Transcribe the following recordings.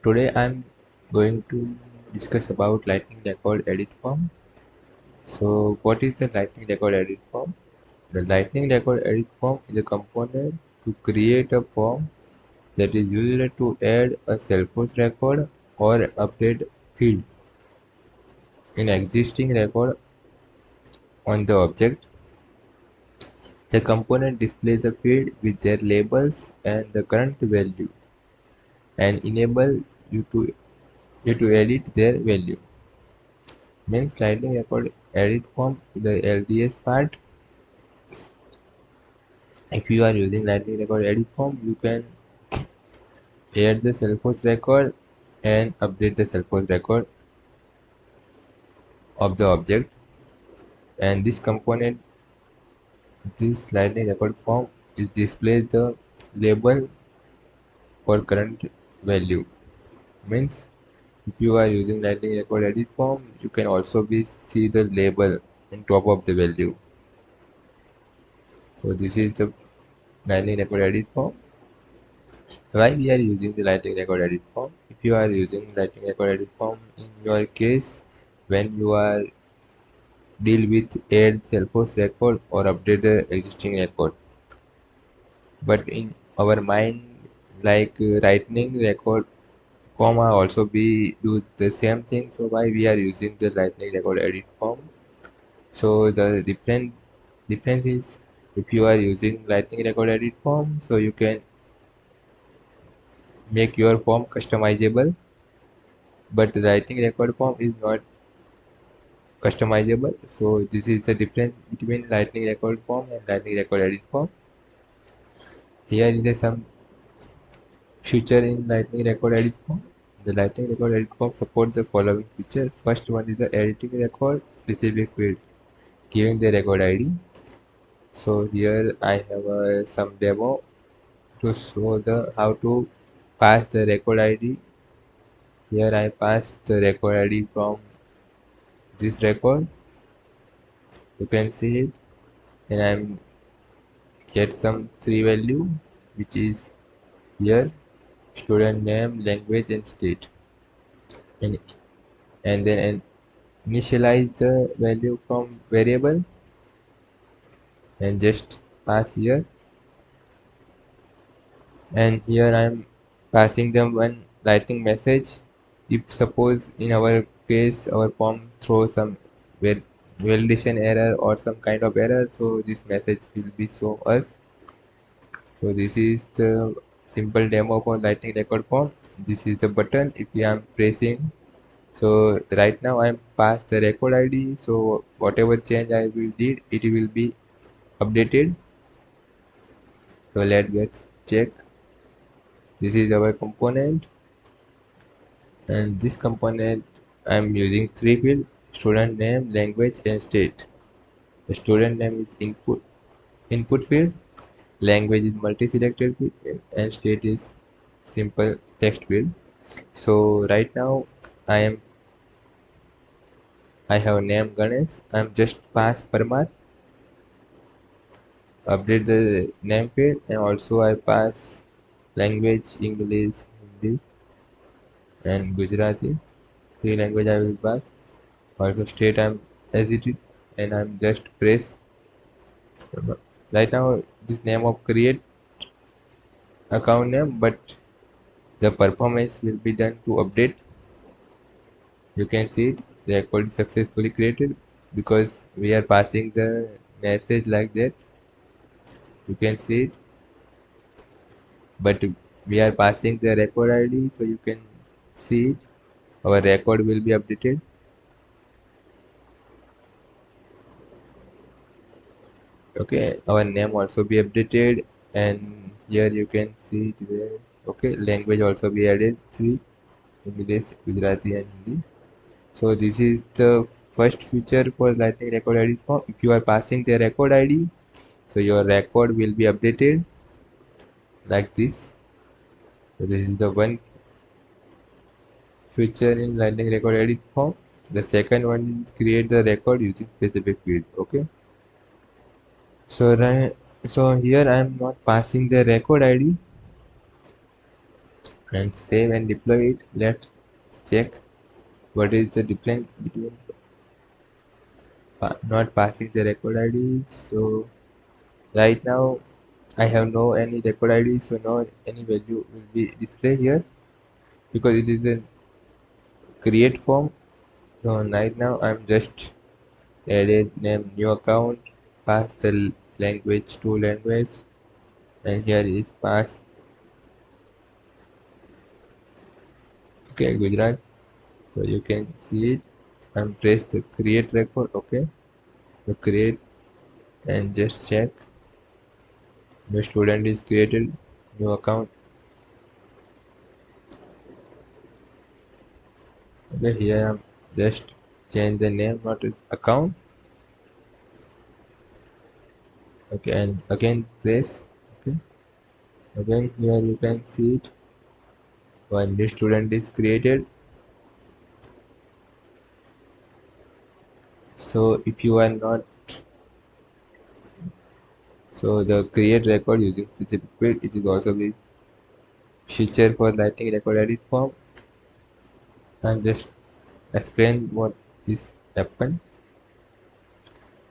Today I'm going to discuss about Lightning Record Edit Form. So what is the Lightning Record Edit Form? The Lightning Record Edit Form is a component to create a form that is used to add a Salesforce record or update field in existing record on the object. The component displays the field with their labels and the current value and enable you to edit their value. When sliding record edit form to the LDS part, if you are using lightning record edit form, you can add the Salesforce record and update the Salesforce record of the object. And this component, this lightning record form, is displays the label for current value. Means if you are using lightning record edit form, you can also be see the label on top of the value. So this is the lightning record edit form. Why we are using the lightning record edit form? If you are using lightning record edit form in your case, when you are deal with add Salesforce record or update the existing record, but in our mind, like lightning record comma also be do the same thing. So why we are using the lightning record edit form? So the difference is, if you are using lightning record edit form, so you can make your form customizable, but writing record form is not customizable. So this is the difference between lightning record form and lightning record edit form. Here is some feature in lightning record edit form. The lightning record edit form supports the following feature. First one is the editing record specific field, giving the record ID. So here I have some demo to show the how to pass the record ID. Here I pass the record ID from this record. You can see it, and I'm get some three value, which is here student name, language, and state, and then initialize the value from variable and just pass here. And here I'm passing them one writing message. If suppose in our case our form throws some validation error or some kind of error, so this message will be show us. So this is the simple demo for lightning record form. This is the button. If I am pressing, so right now I am past the record ID. So whatever change I will did, it will be updated. So let's get check. This is our component, and this component I am using three field: student name, language, and state. The student name is input field, language is multi-selected field, and state is simple text field. So right now I have name Ganesh. I'm just pass Parmat, update the name field, and also I pass language English, Hindi, and Gujarati. Three language I will pass. Also state I'm edited, and I'm just press. Right now this name of create account name, but the performance will be done to update. You can see it. The record is successfully created because we are passing the message like that. You can see it, but we are passing the record ID, so you can see it. Our record will be updated. Okay, our name also be updated, and here you can see it there. Okay, language also be added, three: English, Gujarati, and Hindi. So this is the first feature for Lightning record ID form. If you are passing the record ID, so your record will be updated like this. So this is the one feature in Lightning record edit form. The second one is create the record using specific field. Okay. So so here I am not passing the record ID. and save and deploy it. Let's check what is the difference between not passing the record ID. So right now I have no any record ID, so no any value will be displayed here because it is a create form. So right now I'm just added name new account, pass the language to language, and here is pass. Okay, Gujarat. So you can see it and press the create record. Okay, so create and just check the student is created new account. Okay, here I'm just change the name not account. Okay, and again press. Okay, again here you can see it when the student is created. So if you are not, so the create record using specific field, it is also the feature for writing record edit form. I'm just explain what is happen.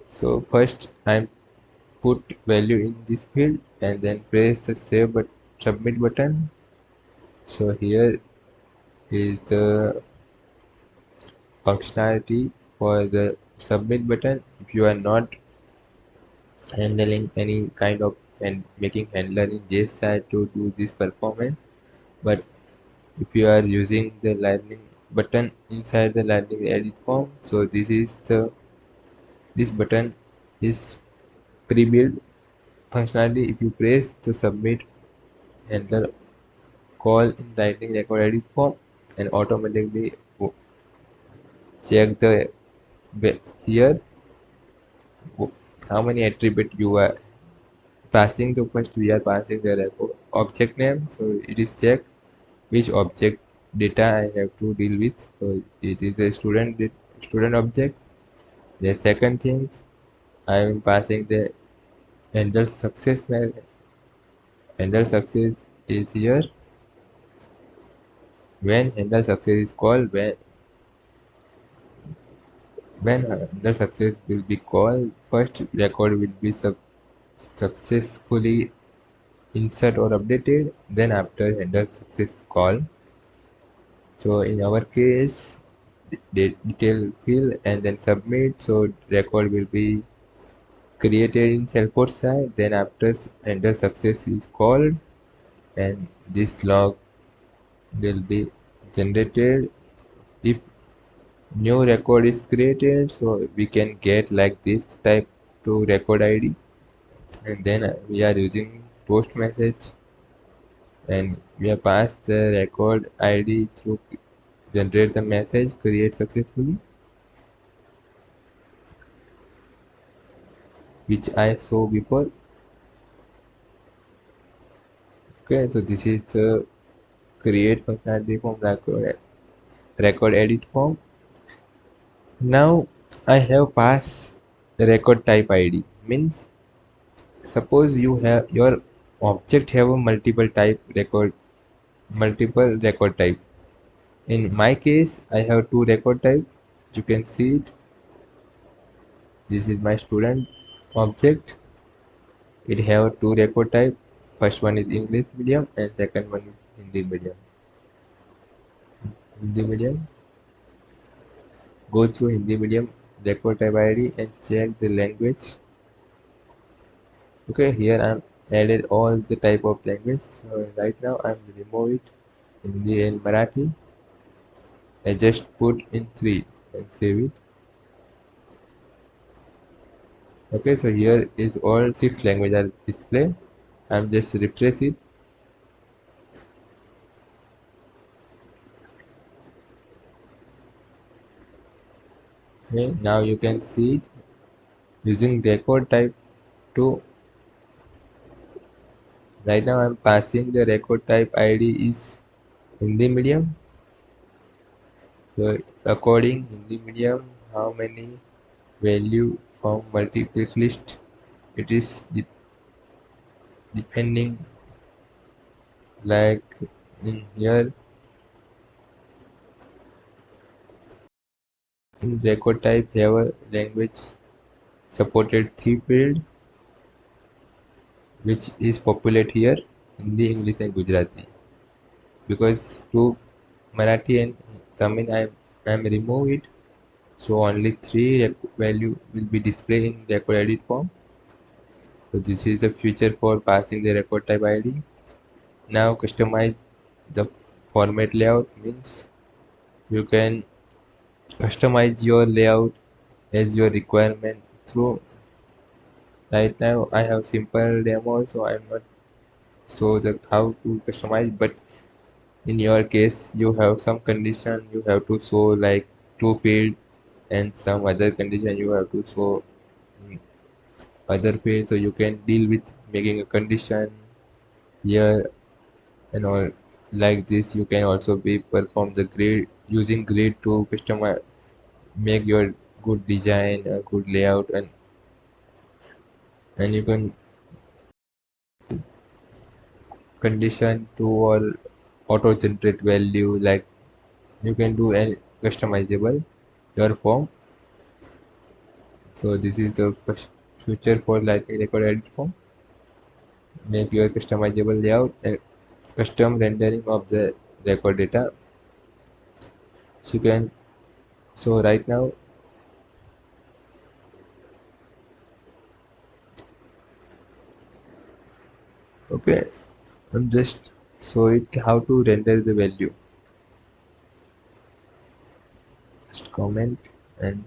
So first I put value in this field and then press the save but submit button. So here is the functionality for the submit button. If you are not handling any kind of and making handler in JSI to do this performance, but if you are using the lightning button inside the lightning edit form, so this button is pre-built functionality. If you press the submit handler call in lightning record edit form and automatically check the here how many attribute you are passing. The first we are passing the record object name, so it is check which object data I have to deal with. So it is a student object. The second thing I am passing the handle success method. Handle success is here when handle success is called. When handle success will be called, first record will be successfully insert or updated. Then after handle success call. So in our case, detail fill and then submit. So record will be created in Salesforce side. Then after handle success is called, and this log will be generated if new record is created. So we can get like this type to record ID, and then we are using post message and we have passed the record ID through generate the message create successfully, which I saw before. Okay, so this is the create functionality from record edit form. Now I have passed the record type ID. Means suppose you have your object have a multiple record type. In my case, I have two record type. You can see it. This is my student object. It have two record type. First one is English medium and second one is Hindi medium. Hindi medium. Go through Hindi medium record type ID and check the language. Okay, here I'm added all the type of language. So right now I'm remove it Hindi and Marathi. I just put in three and save it. Okay, so here is all six language are display. I'm just refresh it. Okay, now you can see it using record type 2. Right now I'm passing the record type ID is Hindi medium. So according Hindi medium, how many value from multiplex list it is depending like in here in record type have a language supported three field which is populate here Hindi, English and Gujarati. Because to Marathi and Tamil I am remove it, so only three value will be displayed in record edit form. So this is the feature for passing the record type ID. Now customize the format layout means you can customize your layout as your requirement through. Right now I have simple demo, so I'm not show the how to customize, but in your case you have some condition you have to show like two field and some other condition you have to show in other field, so you can deal with making a condition here and all. Like this you can also be perform the grid using grid to customize, make your good design, a good layout, and you can condition to or auto generate value, like you can do any customizable your form. So this is the future for Lightning Record Edit form. Make your customizable layout and custom rendering of the record data. So you can, so right now, okay, I'm just show it how to render the value. Just comment and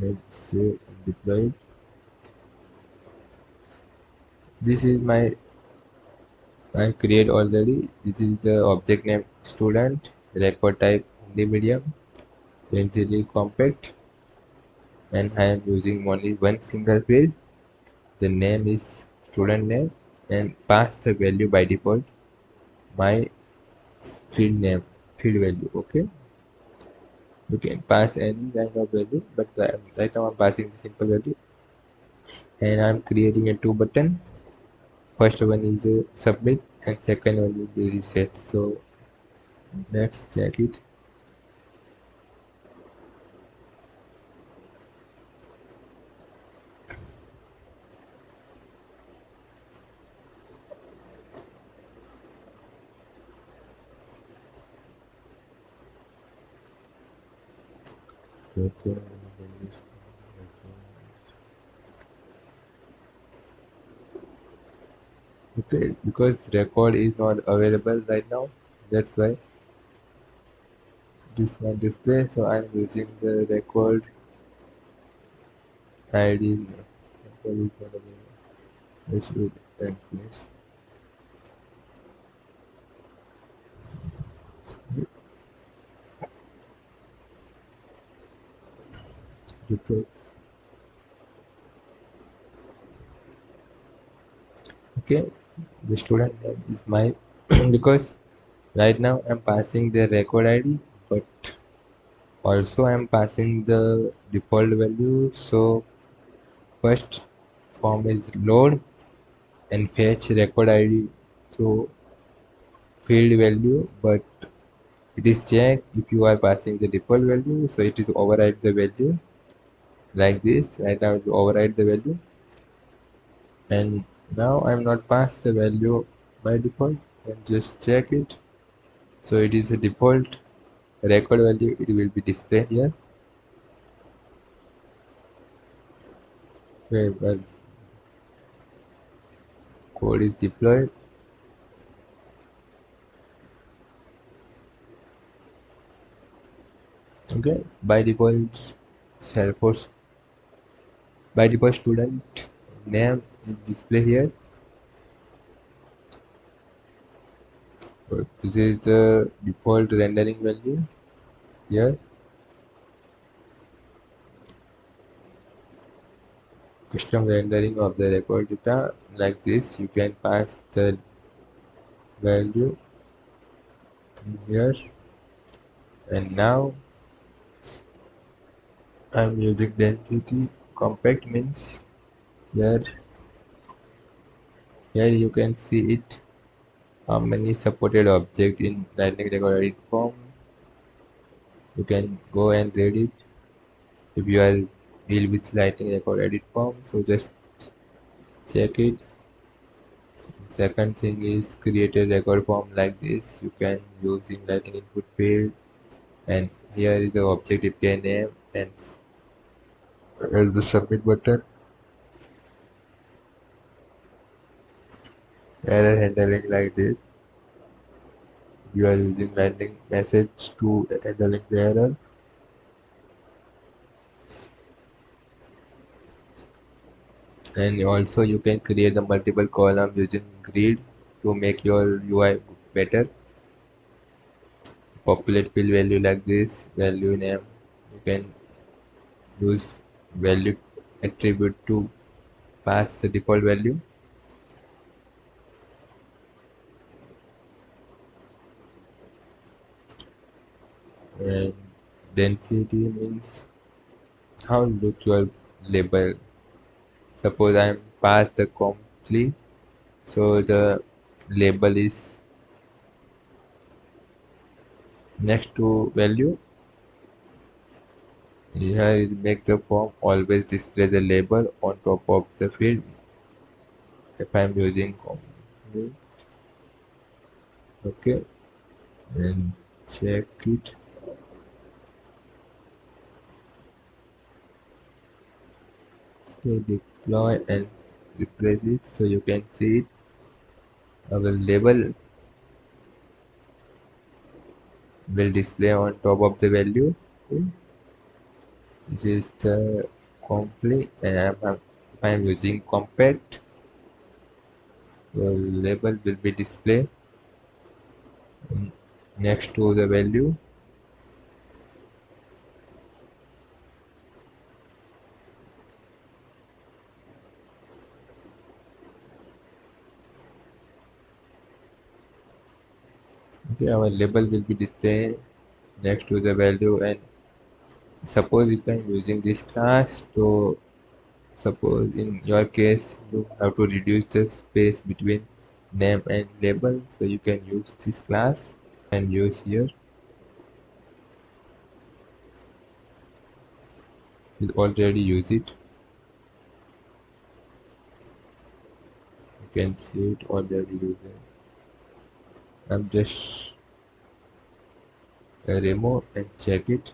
let's say deploy it. This is my I create already. This is the object name student, record type Hindi medium, density compact, and I am using only one single field. The name is student name and pass the value by default my field name, field value. Okay, you can pass any kind of value, but right now I'm passing the simple value, and I'm creating a two button. First one is submit and second one is the reset. So let's check it. Okay. Okay, because record is not available right now, that's why it is not display. So I'm using the record ID. Record is not available. This should end place. Record. Okay, the student name is my because right now I'm passing the record ID, but also I'm passing the default value. So first form is load and fetch record ID through field value, but it is checked if you are passing the default value, so it is override the value like this. Right now you override the value, and now I'm not past the value by default, then just check it. So it is a default record value, it will be displayed here. Okay, well, code is deployed. Okay, by default Salesforce, by default student name is displayed here. So this is the default rendering value here. Custom rendering of the record data like this. You can pass the value here, and now I'm using density. Compact means here here you can see it how many supported object in Lightning recorded form. You can go and read it if you are deal with Lightning record edit form. So just check it. Second thing is create a record form like this. You can use in Lightning input field, and here is the object API name and the submit button. Error handling like this. You are using Lightning message to handling the error. And also you can create the multiple column using grid to make your UI better. Populate field value like this, value name. You can use value attribute to pass the default value. And density means how look your label. Suppose I am past the complete, so the label is next to value. Here is make the form always display the label on top of the field if I am using complete. Okay, and check it. Okay, deploy and replace it so you can see it. Our label will display on top of the value. Okay. This is the complete, and I'm using compact. The label will be displayed next to the value. Okay, our label will be displayed next to the value. And suppose if I'm using this class, so suppose in your case you have to reduce the space between name and label, so you can use this class and use here. You already use it. You can see it already using. I'm just remove and check it.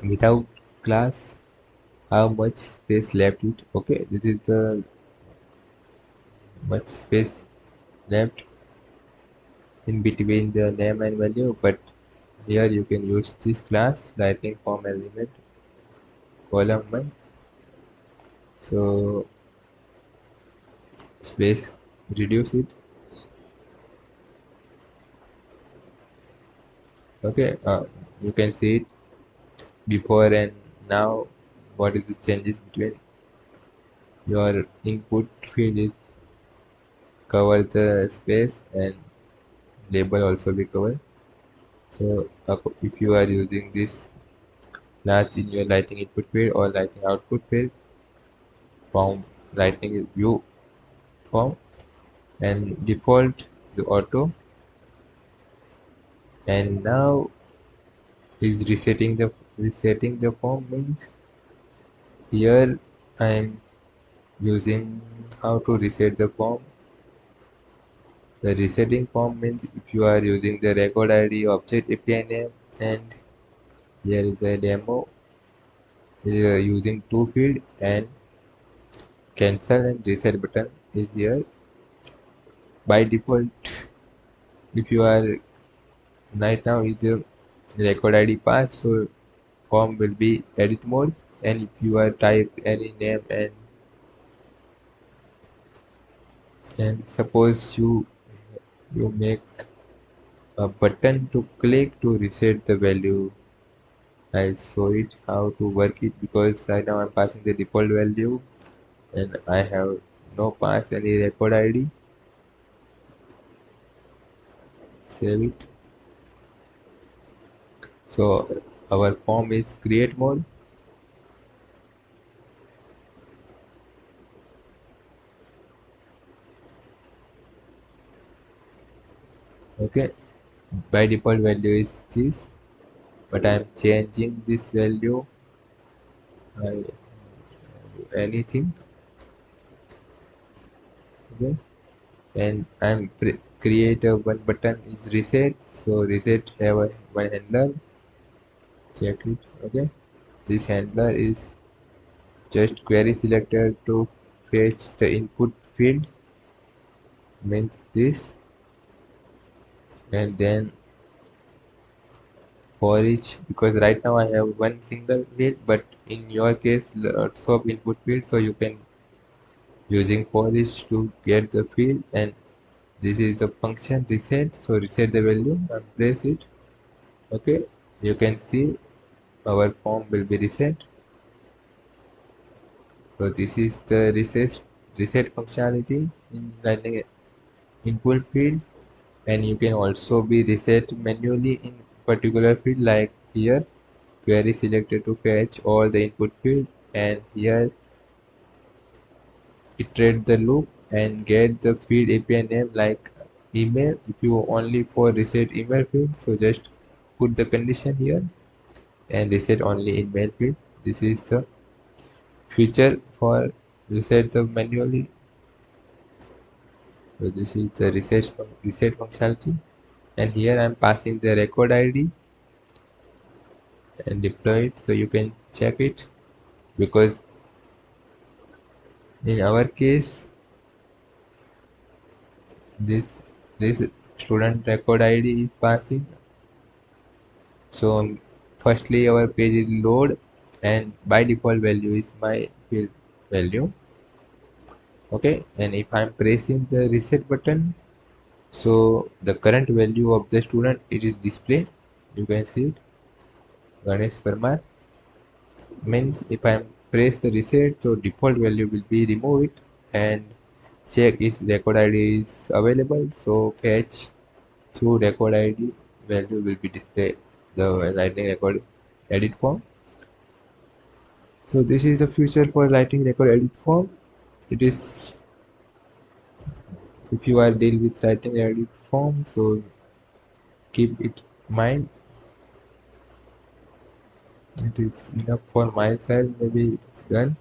Without class, how much space left it. Okay, this is the much space left in between the name and value, but here you can use this class lightning form element column 1, so space reduce it. Okay, you can see it before and now. What is the changes between your input field is cover the space and label also be covered. So if you are using this class in your lighting input field or lighting output field, form lighting view form and default the auto, and now is resetting the form means here I am using how to reset the form. The resetting form means if you are using the record ID object API name, and here is the demo using two field, and cancel and reset button is here by default. If you are right now is the record ID pass, so form will be edit mode. And if you are type any name and suppose you make a button to click to reset the value, I'll show it how to work it, because right now I'm passing the default value and I have no pass any record ID. save it. So our form is create mode. Okay, by default value is this, but I'm changing this value. I, anything. Okay, and create a one button is reset. So reset have a one handler. Check it. Okay, this handler is just query selector to fetch the input field, means this, and then for each, because right now I have one single field, but in your case lots of input field, so you can using for each to get the field, and this is the function reset. So reset the value and place it. Okay, you can see our form will be reset. So this is the reset functionality in Lightning input field, and you can also be reset manually in particular field, like here query selected to fetch all the input field, and here iterate the loop and get the field API name like email. If you only for reset email field, so just put the condition here and reset only in mail field. This is the feature for reset the manually. So this is the reset functionality, and here I'm passing the record ID and deploy it, so you can check it, because in our case this this student record ID is passing. So firstly our page is load, and by default value is my field value. Okay, and if I'm pressing the reset button, so the current value of the student it is displayed. You can see it, Ganesh Parmar, means if I press the reset, so default value will be removed, and check if record ID is available. So fetch through record ID value will be displayed the lightning record edit form. So this is the future for lightning record edit form. It is, if you are deal with lightning edit form, so keep it in mind. It is enough for my side, maybe it's done.